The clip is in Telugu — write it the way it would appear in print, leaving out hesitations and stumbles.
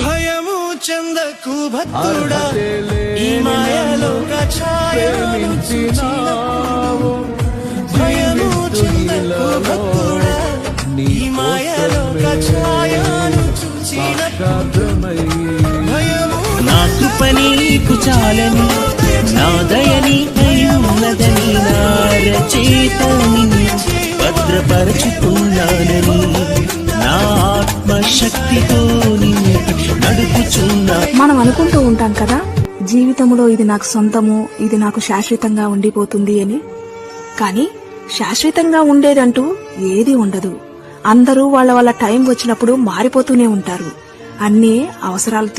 భయము చందకు భక్తుడా ఈ మాయలోక ఛాయను చూచినావు భయము చందకు భక్తుడా ఈ మాయలోక ఛాయను చూచినావు నా కృపని నీకు చాలని నా దయని ఉన్నదని నా రచయితని భద్రపరచుకున్నానని నా ఆత్మశక్తితో నడుపుచున్నా. మనం అనుకుంటూ ఉంటాం కదా, జీవితంలో ఇది నాకు సొంతము, ఇది నాకు శాశ్వతంగా ఉండిపోతుంది అని. కానీ శాశ్వతంగా ఉండేదంటూ ఏది ఉండదు. అందరూ వాళ్ళ టైం వచ్చినప్పుడు మారిపోతూనే ఉంటారు. అన్నీ అవసరాలు